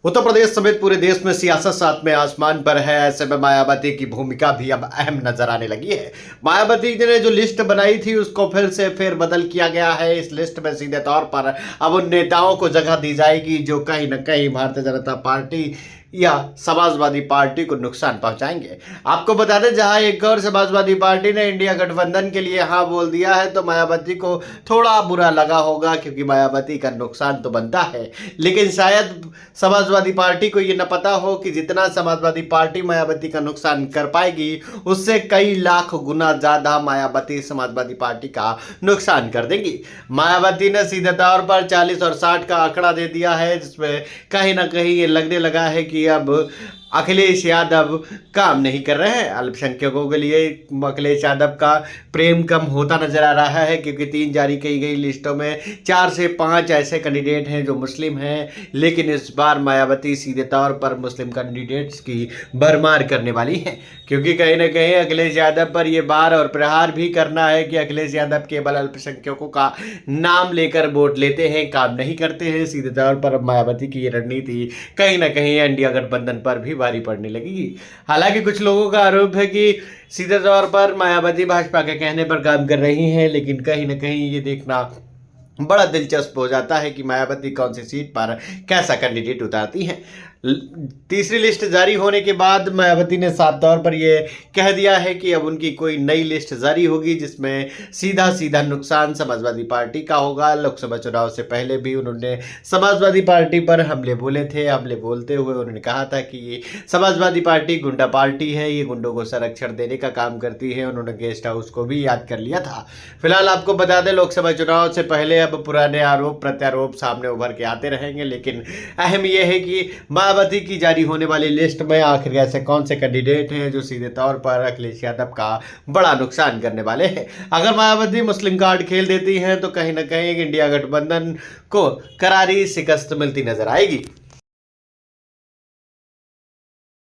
उत्तर प्रदेश समेत पूरे देश में सियासत सातवें आसमान पर है। ऐसे में मायावती की भूमिका भी अब अहम नजर आने लगी है। मायावती ने जो लिस्ट बनाई थी उसको फिर से बदल किया गया है। इस लिस्ट में सीधे तौर पर अब उन नेताओं को जगह दी जाएगी जो कहीं न कहीं भारतीय जनता पार्टी या समाजवादी पार्टी को नुकसान पहुंचाएंगे। आपको बता दें, जहां एक और समाजवादी पार्टी ने इंडिया गठबंधन के लिए हाँ बोल दिया है, तो मायावती को थोड़ा बुरा लगा होगा, क्योंकि मायावती का नुकसान तो बनता है। लेकिन शायद समाजवादी पार्टी को ये न पता हो कि जितना समाजवादी पार्टी मायावती का नुकसान कर पाएगी, उससे कई लाख गुना ज्यादा मायावती समाजवादी पार्टी का नुकसान कर देंगी। मायावती ने सीधे तौर पर 40 और 60 का आंकड़ा दे दिया है, जिसमें कहीं ना कहीं ये लगने लगा है कि अब अखिलेश यादव काम नहीं कर रहे हैं। अल्पसंख्यकों के लिए अखिलेश यादव का प्रेम कम होता नजर आ रहा है, क्योंकि 3 जारी की गई लिस्टों में 4 से 5 ऐसे कैंडिडेट हैं जो मुस्लिम हैं। लेकिन इस बार मायावती सीधे तौर पर मुस्लिम कैंडिडेट्स की भरमार करने वाली हैं, क्योंकि कहीं ना कहीं अखिलेश यादव पर यह बार और प्रहार भी करना है कि अखिलेश यादव केवल अल्पसंख्यकों का नाम लेकर वोट लेते हैं, काम नहीं करते हैं। सीधे तौर पर मायावती की ये रणनीति कहीं ना कहीं इंडिया गठबंधन पर भी भारी पड़ने लगेगी। हालांकि कुछ लोगों का आरोप है कि सीधे तौर पर मायावती भाजपा के कहने पर काम कर रही हैं, लेकिन कहीं ना कहीं ये देखना बड़ा दिलचस्प हो जाता है कि मायावती कौन सी सीट पर कैसा कैंडिडेट उतारती हैं। तीसरी लिस्ट जारी होने के बाद मायावती ने साफ तौर पर यह कह दिया है कि अब उनकी कोई नई लिस्ट जारी होगी, जिसमें सीधा सीधा नुकसान समाजवादी पार्टी का होगा। लोकसभा चुनाव से पहले भी उन्होंने समाजवादी पार्टी पर हमले बोले थे। हमले बोलते हुए उन्होंने कहा था कि ये समाजवादी पार्टी गुंडा पार्टी है, ये गुंडों को संरक्षण देने का काम करती है। उन्होंने गेस्ट हाउस को भी याद कर लिया था। फिलहाल आपको बता दें, लोकसभा चुनाव से पहले अब पुराने आरोप प्रत्यारोप सामने उभर के आते रहेंगे, लेकिन अहम यह है कि मायावती की जारी होने वाली लिस्ट में आखिर ऐसे कौन से कैंडिडेट हैं जो सीधे तौर पर अखिलेश यादव का बड़ा नुकसान करने वाले हैं। अगर मायावती मुस्लिम कार्ड खेल देती हैं तो कहीं ना कहीं इंडिया गठबंधन को करारी शिकस्त मिलती नजर आएगी।